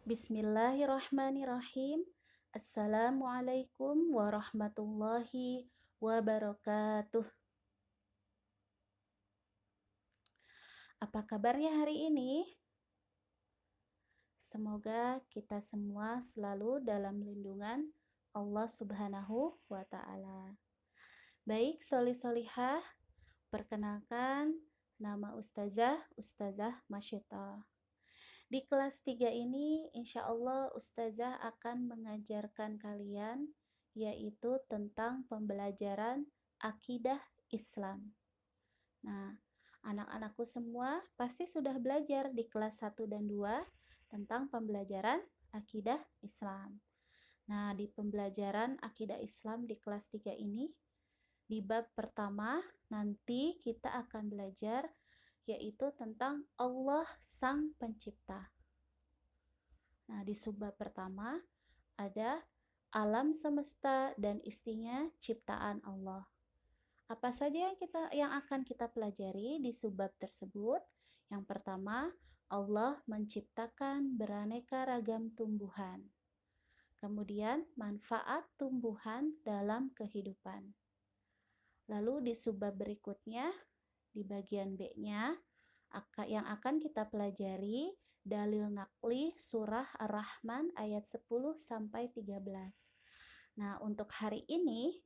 Bismillahirrahmanirrahim. Assalamualaikum warahmatullahi wabarakatuh. Apa kabarnya hari ini? Semoga kita semua selalu dalam lindungan Allah Subhanahu wa Ta'ala. Baik, solih-solihah, perkenalkan nama Ustazah Masyita. Di kelas 3 ini, insya Allah Ustazah akan mengajarkan kalian yaitu tentang pembelajaran akidah Islam. Nah, anak-anakku semua pasti sudah belajar di kelas 1 dan 2 tentang pembelajaran akidah Islam. Nah, di pembelajaran akidah Islam di kelas 3 ini, di bab pertama nanti kita akan belajar yaitu tentang Allah Sang Pencipta. Nah, di subbab pertama ada alam semesta dan isinya ciptaan Allah. Apa saja yang akan kita pelajari di subbab tersebut? Yang pertama, Allah menciptakan beraneka ragam tumbuhan. Kemudian, manfaat tumbuhan dalam kehidupan. Lalu di subbab berikutnya, di bagian B-nya, yang akan kita pelajari dalil nakli surah Ar-Rahman ayat 10 sampai 13. Nah, untuk hari ini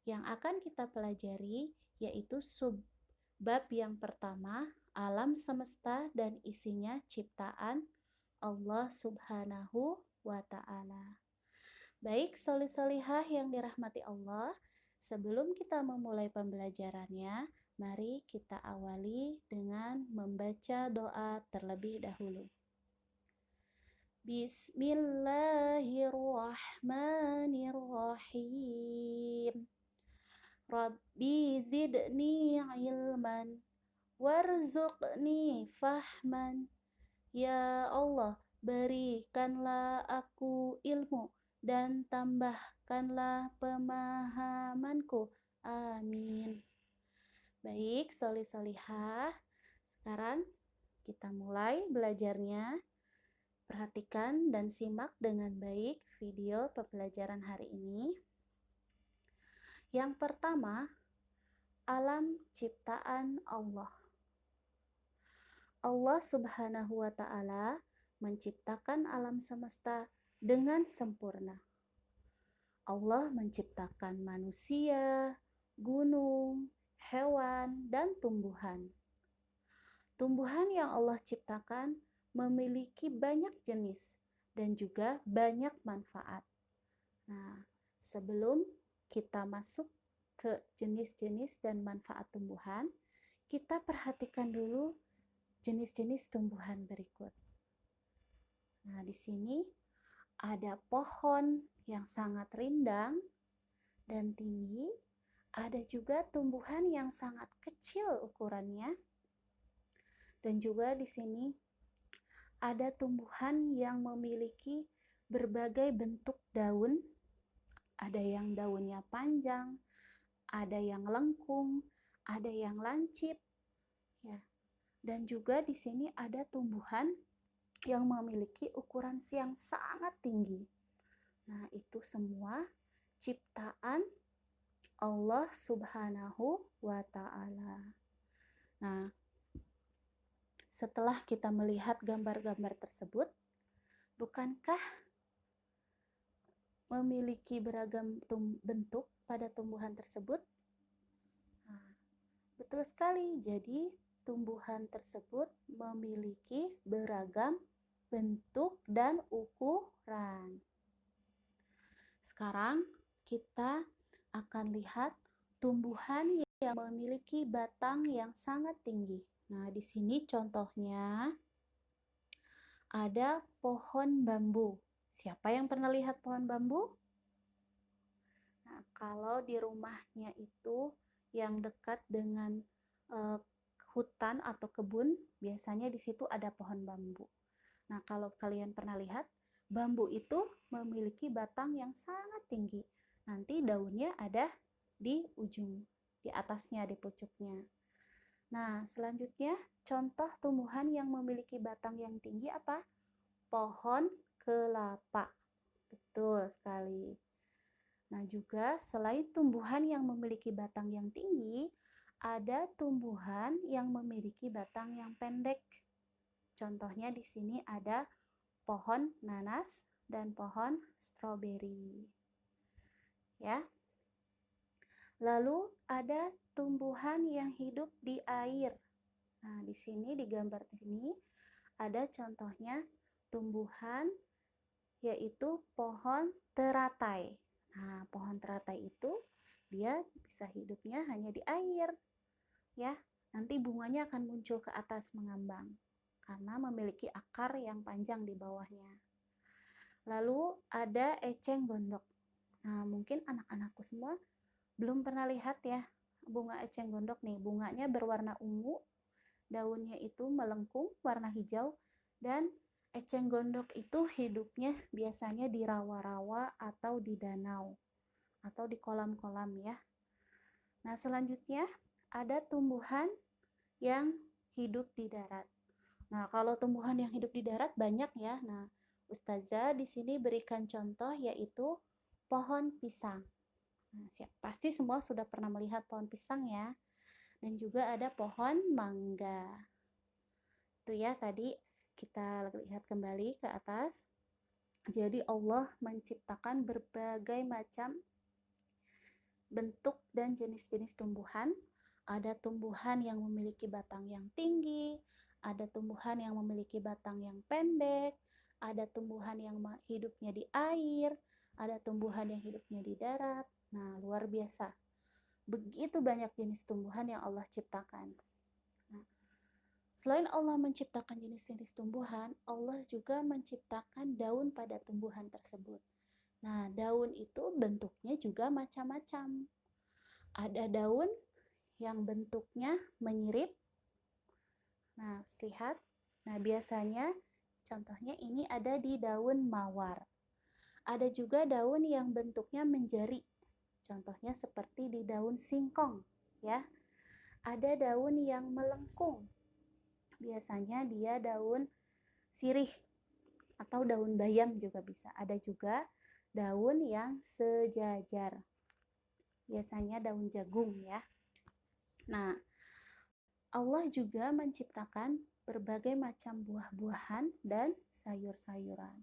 yang akan kita pelajari yaitu subbab yang pertama, alam semesta dan isinya ciptaan Allah Subhanahu wa Ta'ala. Baik, solih-solihah yang dirahmati Allah, sebelum kita memulai pembelajarannya, mari kita awali dengan membaca doa terlebih dahulu. Bismillahirrahmanirrahim. Rabbi zidni ilman warzuqni fahman. Ya Allah, berikanlah aku ilmu dan tambahkanlah pemahamanku. Amin. Baik, solih-solihah. Sekarang kita mulai belajarnya. Perhatikan dan simak dengan baik video pembelajaran hari ini. Yang pertama, alam ciptaan Allah. Allah Subhanahu wa Ta'ala menciptakan alam semesta dengan sempurna. Allah menciptakan manusia, gunung, hewan, dan tumbuhan. Tumbuhan yang Allah ciptakan memiliki banyak jenis dan juga banyak manfaat. Nah, sebelum kita masuk ke jenis-jenis dan manfaat tumbuhan, kita perhatikan dulu jenis-jenis tumbuhan berikut. Nah, di sini ada pohon yang sangat rindang dan tinggi, ada juga tumbuhan yang sangat kecil ukurannya, dan juga di sini ada tumbuhan yang memiliki berbagai bentuk daun, ada yang daunnya panjang, ada yang lengkung, ada yang lancip, ya. Dan juga di sini ada tumbuhan yang memiliki ukuran yang sangat tinggi. Nah, itu semua ciptaan Allah Subhanahu wa Ta'ala. Nah, setelah kita melihat gambar-gambar tersebut, bukankah memiliki beragam bentuk pada tumbuhan tersebut? Nah, betul sekali. Jadi, tumbuhan tersebut memiliki beragam bentuk dan ukuran. Sekarang kita akan lihat tumbuhan yang memiliki batang yang sangat tinggi. Nah, di sini contohnya ada pohon bambu. Siapa yang pernah lihat pohon bambu? Nah, kalau di rumahnya itu yang dekat dengan hutan atau kebun, biasanya di situ ada pohon bambu. Nah, kalau kalian pernah lihat, bambu itu memiliki batang yang sangat tinggi. Nanti daunnya ada di ujung, di atasnya, di pucuknya. Nah, selanjutnya contoh tumbuhan yang memiliki batang yang tinggi apa? Pohon kelapa. Betul sekali. Nah, juga selain tumbuhan yang memiliki batang yang tinggi, ada tumbuhan yang memiliki batang yang pendek. Contohnya di sini ada pohon nanas dan pohon stroberi. Ya. Lalu ada tumbuhan yang hidup di air. Nah, di sini di gambar ini ada contohnya tumbuhan yaitu pohon teratai. Nah, pohon teratai itu dia bisa hidupnya hanya di air. Ya, nanti bunganya akan muncul ke atas mengambang karena memiliki akar yang panjang di bawahnya. Lalu ada eceng gondok. Nah, mungkin anak-anakku semua belum pernah lihat ya bunga eceng gondok nih. Bunganya berwarna ungu, daunnya itu melengkung warna hijau, dan eceng gondok itu hidupnya biasanya di rawa-rawa atau di danau atau di kolam-kolam ya. Nah, selanjutnya ada tumbuhan yang hidup di darat. Nah, kalau tumbuhan yang hidup di darat banyak ya. Nah, Ustazah di sini berikan contoh yaitu pohon pisang. Nah, pasti semua sudah pernah melihat pohon pisang ya. Dan juga ada pohon mangga. Itu ya tadi kita lihat kembali ke atas. Jadi Allah menciptakan berbagai macam bentuk dan jenis-jenis tumbuhan. Ada tumbuhan yang memiliki batang yang tinggi, ada tumbuhan yang memiliki batang yang pendek, ada tumbuhan yang hidupnya di air, ada tumbuhan yang hidupnya di darat. Nah, luar biasa. Begitu banyak jenis tumbuhan yang Allah ciptakan. Nah, selain Allah menciptakan jenis-jenis tumbuhan, Allah juga menciptakan daun pada tumbuhan tersebut. Nah, daun itu bentuknya juga macam-macam. Ada daun yang bentuknya menyirip. Nah, lihat. Nah, biasanya contohnya ini ada di daun mawar. Ada juga daun yang bentuknya menjari. Contohnya seperti di daun singkong, ya. Ada daun yang melengkung. Biasanya dia daun sirih atau daun bayam juga bisa. Ada juga daun yang sejajar. Biasanya daun jagung ya. Nah, Allah juga menciptakan berbagai macam buah-buahan dan sayur-sayuran.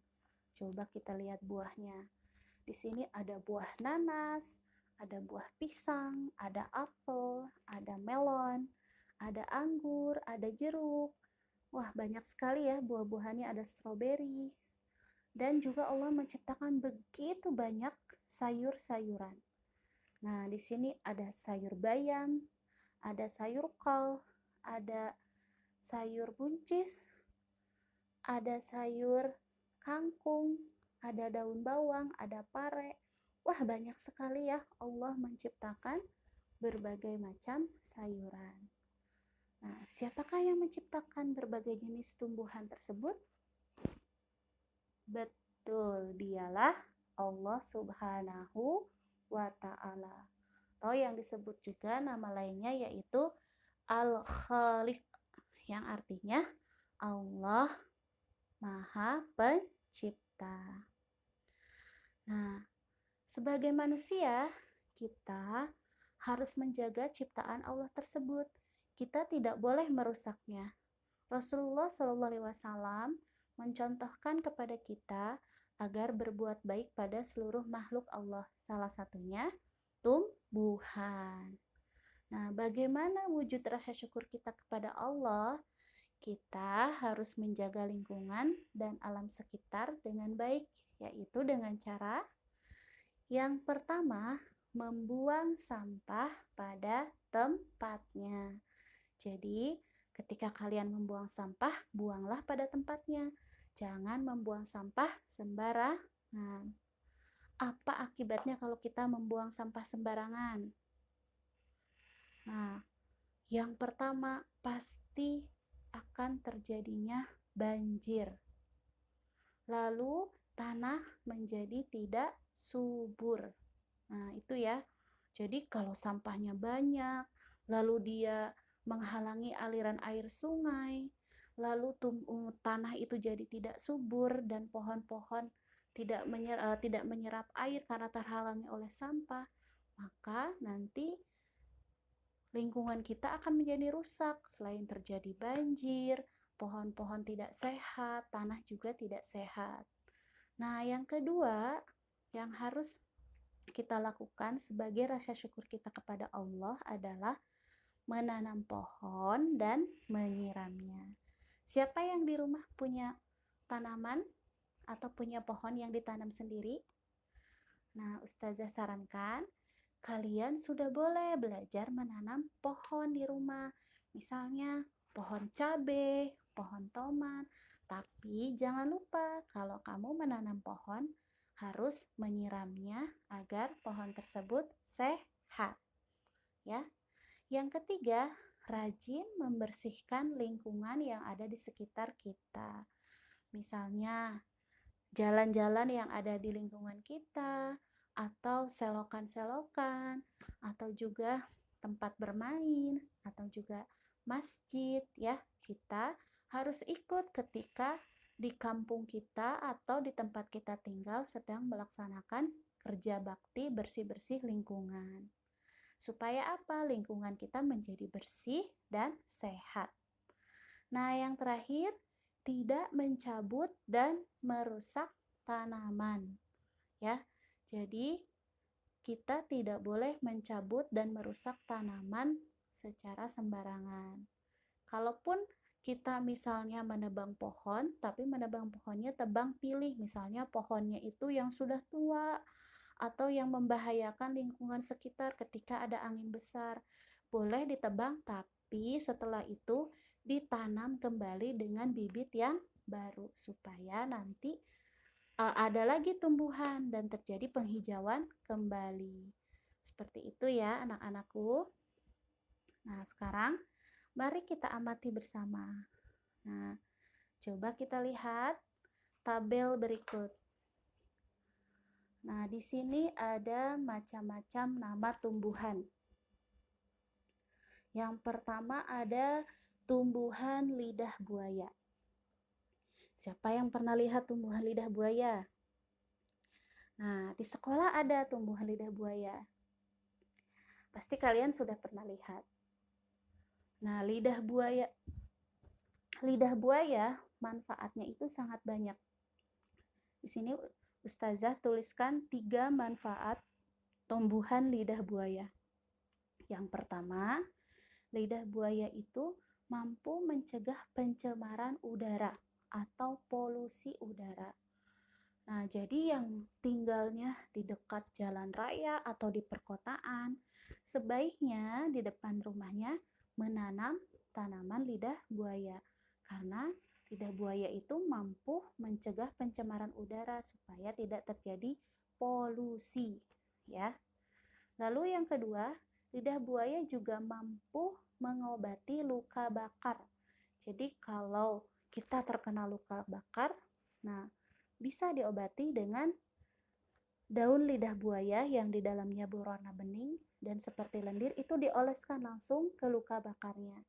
Coba kita lihat buahnya. Di sini ada buah nanas, ada buah pisang, ada apel, ada melon, ada anggur, ada jeruk. Wah, banyak sekali ya buah-buahannya, ada stroberi. Dan juga Allah menciptakan begitu banyak sayur-sayuran. Nah, di sini ada sayur bayam, ada sayur kol, ada sayur buncis, ada sayur kangkung, ada daun bawang, ada pare. Wah, banyak sekali ya Allah menciptakan berbagai macam sayuran. Nah, siapakah yang menciptakan berbagai jenis tumbuhan tersebut? Betul, dialah Allah Subhanahu wa Ta'ala. Atau yang disebut juga nama lainnya yaitu Al-Khaliq, yang artinya Allah Maha Pencipta. Nah, sebagai manusia, kita harus menjaga ciptaan Allah tersebut. Kita tidak boleh merusaknya. Rasulullah SAW mencontohkan kepada kita agar berbuat baik pada seluruh makhluk Allah. Salah satunya tumbuhan. Nah, bagaimana wujud rasa syukur kita kepada Allah? Kita harus menjaga lingkungan dan alam sekitar dengan baik, yaitu dengan cara yang pertama, membuang sampah pada tempatnya. Jadi, ketika kalian membuang sampah, buanglah pada tempatnya. Jangan membuang sampah sembarangan. Apa akibatnya kalau kita membuang sampah sembarangan? Nah, yang pertama pasti akan terjadinya banjir. Lalu tanah menjadi tidak subur. Nah, itu ya. Jadi kalau sampahnya banyak, lalu dia menghalangi aliran air sungai, lalu tanah itu jadi tidak subur dan pohon-pohon tidak menyerap air karena terhalangi oleh sampah, maka nanti lingkungan kita akan menjadi rusak. Selain terjadi banjir, pohon-pohon tidak sehat, tanah juga tidak sehat. Nah, yang kedua yang harus kita lakukan sebagai rasa syukur kita kepada Allah adalah menanam pohon dan menyiramnya. Siapa yang di rumah punya tanaman atau punya pohon yang ditanam sendiri? Nah, Ustazah sarankan kalian sudah boleh belajar menanam pohon di rumah. Misalnya pohon cabai, pohon tomat. Tapi jangan lupa kalau kamu menanam pohon harus menyiramnya agar pohon tersebut sehat. Ya. Yang ketiga, rajin membersihkan lingkungan yang ada di sekitar kita. Misalnya jalan-jalan yang ada di lingkungan kita, atau selokan-selokan, atau juga tempat bermain, atau juga masjid ya. Kita harus ikut ketika di kampung kita atau di tempat kita tinggal sedang melaksanakan kerja bakti bersih-bersih lingkungan. Supaya apa? Lingkungan kita menjadi bersih dan sehat. Nah, yang terakhir, tidak mencabut dan merusak tanaman. Ya. Jadi, kita tidak boleh mencabut dan merusak tanaman secara sembarangan. Kalaupun kita misalnya menebang pohon, tapi menebang pohonnya tebang pilih, misalnya pohonnya itu yang sudah tua atau yang membahayakan lingkungan sekitar ketika ada angin besar. Boleh ditebang, tapi setelah itu ditanam kembali dengan bibit yang baru supaya nanti ada lagi tumbuhan dan terjadi penghijauan kembali. Seperti itu ya anak-anakku. Nah, sekarang mari kita amati bersama. Nah, coba kita lihat tabel berikut. Nah, di sini ada macam-macam nama tumbuhan. Yang pertama ada tumbuhan lidah buaya. Siapa yang pernah lihat tumbuhan lidah buaya? Nah, di sekolah ada tumbuhan lidah buaya. Pasti kalian sudah pernah lihat. Nah, lidah buaya manfaatnya itu sangat banyak. Di sini Ustazah tuliskan 3 manfaat tumbuhan lidah buaya. Yang pertama, lidah buaya itu mampu mencegah pencemaran udara atau polusi udara. Nah, jadi yang tinggalnya di dekat jalan raya atau di perkotaan, sebaiknya di depan rumahnya menanam tanaman lidah buaya. Karena lidah buaya itu mampu mencegah pencemaran udara supaya tidak terjadi polusi, ya. Lalu yang kedua, lidah buaya juga mampu mengobati luka bakar. Jadi kalau kita terkena luka bakar, nah bisa diobati dengan daun lidah buaya yang di dalamnya berwarna bening dan seperti lendir itu dioleskan langsung ke luka bakarnya.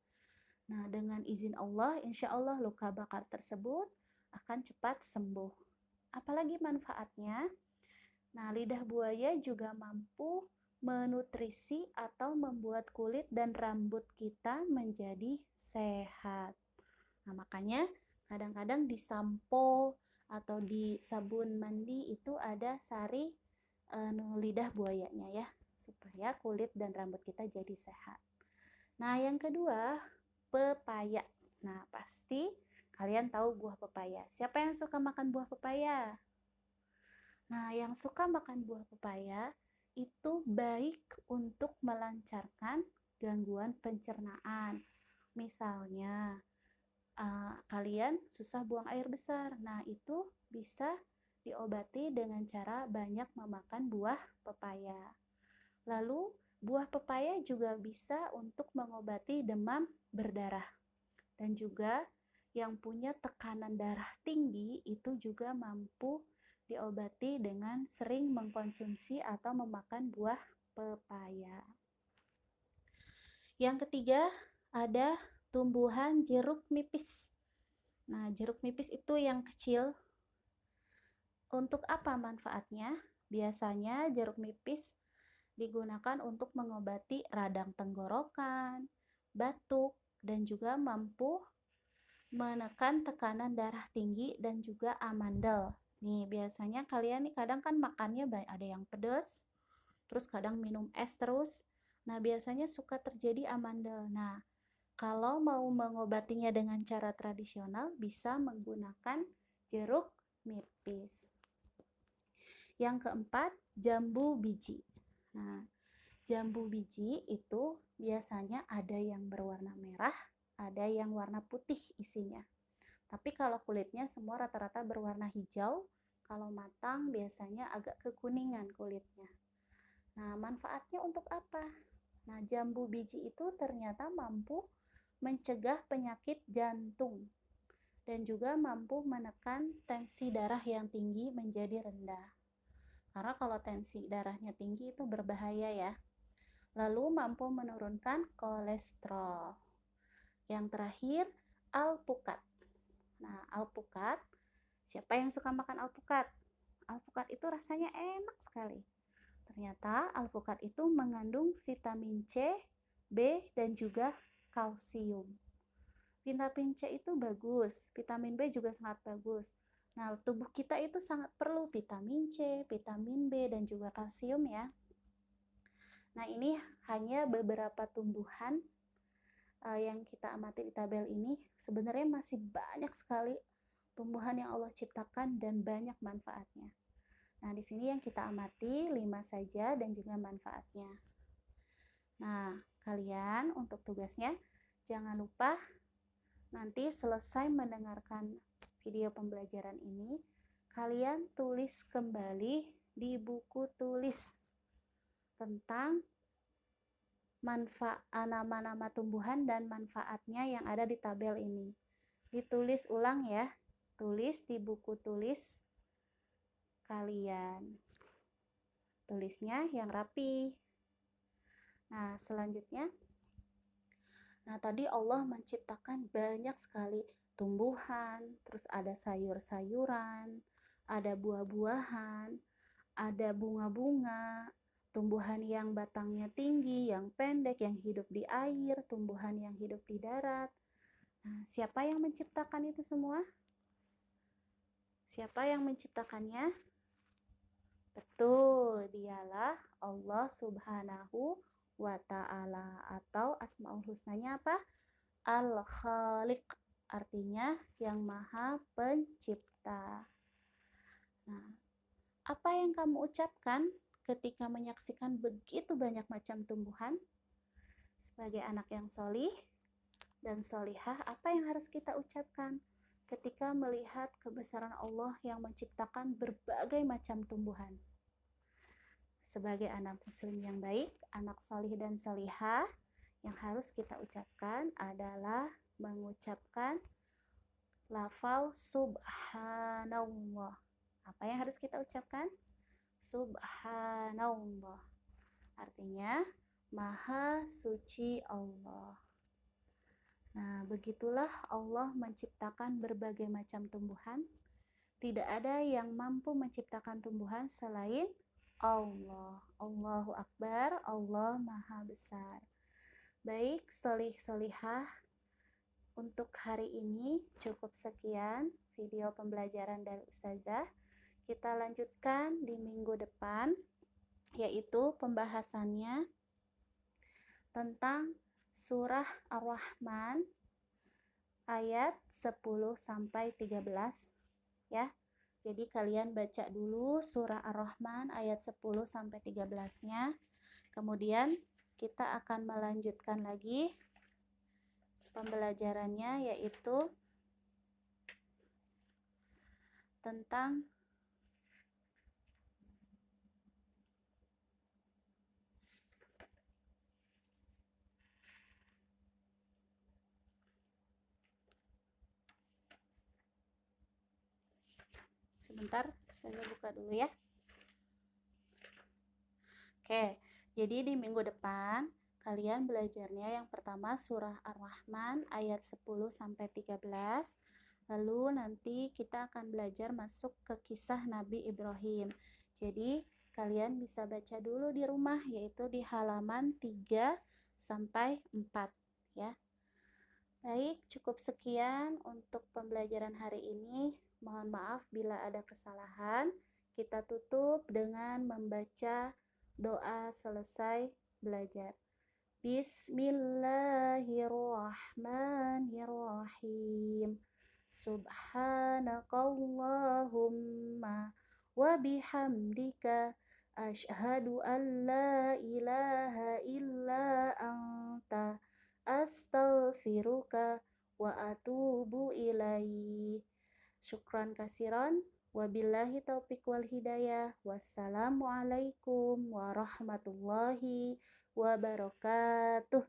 Nah, dengan izin Allah, insya Allah luka bakar tersebut akan cepat sembuh. Apalagi manfaatnya? Nah, lidah buaya juga mampu menutrisi atau membuat kulit dan rambut kita menjadi sehat. Nah, makanya kadang-kadang di sampo atau di sabun mandi itu ada sari lidah buayanya ya, supaya kulit dan rambut kita jadi sehat. Nah, yang kedua, pepaya. Nah, pasti kalian tahu buah pepaya. Siapa yang suka makan buah pepaya? Nah, yang suka makan buah pepaya itu baik untuk melancarkan gangguan pencernaan. Misalnya, kalian susah buang air besar. Nah, itu bisa diobati dengan cara banyak memakan buah pepaya. Lalu, buah pepaya juga bisa untuk mengobati demam berdarah. Dan juga yang punya tekanan darah tinggi itu juga mampu diobati dengan sering mengkonsumsi atau memakan buah pepaya. Yang ketiga, ada tumbuhan jeruk nipis. Nah, jeruk nipis itu yang kecil. Untuk apa manfaatnya? Biasanya jeruk nipis digunakan untuk mengobati radang tenggorokan, batuk, dan juga mampu menekan tekanan darah tinggi dan juga amandel. Nih, biasanya kalian nih kadang kan makannya ada yang pedas, terus kadang minum es terus. Nah, biasanya suka terjadi amandel. Nah, kalau mau mengobatinya dengan cara tradisional, bisa menggunakan jeruk nipis. Yang keempat, jambu biji. Nah, jambu biji itu biasanya ada yang berwarna merah, ada yang warna putih isinya. Tapi kalau kulitnya semua rata-rata berwarna hijau, kalau matang biasanya agak kekuningan kulitnya. Nah, manfaatnya untuk apa? Nah, jambu biji itu ternyata mampu mencegah penyakit jantung dan juga mampu menekan tensi darah yang tinggi menjadi rendah. Karena kalau tensi darahnya tinggi itu berbahaya ya. Lalu mampu menurunkan kolesterol. Yang terakhir, alpukat. Nah, alpukat, siapa yang suka makan alpukat? Alpukat itu rasanya enak sekali. Ternyata alpukat itu mengandung vitamin C, B, dan juga kalsium. Vitamin C itu bagus, vitamin B juga sangat bagus. Nah, tubuh kita itu sangat perlu vitamin C, vitamin B, dan juga kalsium ya. Nah, ini hanya beberapa tumbuhan yang kita amati di tabel ini. Sebenarnya masih banyak sekali tumbuhan yang Allah ciptakan dan banyak manfaatnya. Nah, di sini yang kita amati 5 saja dan juga manfaatnya. Nah, kalian untuk tugasnya jangan lupa nanti selesai mendengarkan video pembelajaran ini, kalian tulis kembali di buku tulis tentang nama-nama tumbuhan dan manfaatnya yang ada di tabel ini. Ditulis ulang ya, tulis di buku tulis kalian. Tulisnya yang rapi. Nah, selanjutnya, tadi Allah menciptakan banyak sekali tumbuhan, terus ada sayur-sayuran, ada buah-buahan, ada bunga-bunga, tumbuhan yang batangnya tinggi, yang pendek, yang hidup di air, tumbuhan yang hidup di darat. Nah, siapa yang menciptakan itu semua? Siapa yang menciptakannya? Betul, dialah Allah Subhanahu wa Ta'ala, atau Asmaul Husnanya apa? Al-Khaliq, artinya yang Maha Pencipta. Nah, apa yang kamu ucapkan ketika menyaksikan begitu banyak macam tumbuhan? Sebagai anak yang solih dan solihah, apa yang harus kita ucapkan ketika melihat kebesaran Allah yang menciptakan berbagai macam tumbuhan? Sebagai anak muslim yang baik, anak solih dan solihah, yang harus kita ucapkan adalah mengucapkan lafal subhanallah. Apa yang harus kita ucapkan? Subhanallah. Artinya, Maha Suci Allah. Nah, begitulah Allah menciptakan berbagai macam tumbuhan. Tidak ada yang mampu menciptakan tumbuhan selain Allah. Allahu Akbar, Allah Maha Besar. Baik, solih-solihah, untuk hari ini cukup sekian video pembelajaran dari Ustazah. Kita lanjutkan di minggu depan, yaitu pembahasannya tentang surah Ar-Rahman ayat 10 sampai 13 ya. Jadi kalian baca dulu surah Ar-Rahman ayat 10 sampai 13-nya. Kemudian kita akan melanjutkan lagi pembelajarannya, yaitu tentang sebentar, saya buka dulu ya. Oke, jadi di minggu depan kalian belajarnya yang pertama surah Ar-Rahman ayat 10 sampai 13. Lalu nanti kita akan belajar masuk ke kisah Nabi Ibrahim. Jadi kalian bisa baca dulu di rumah, yaitu di halaman 3 sampai 4 ya. Baik, cukup sekian untuk pembelajaran hari ini. Mohon maaf bila ada kesalahan. Kita tutup dengan membaca doa selesai belajar. Bismillahirrahmanirrahim. Subhanakallahumma wa bihamdika asyhadu an la ilaha illa anta astaghfiruka wa atubu ilaih. Syukran kasiran. Wabillahi taufiq wal hidayah. Wassalamualaikum warahmatullahi wabarakatuh.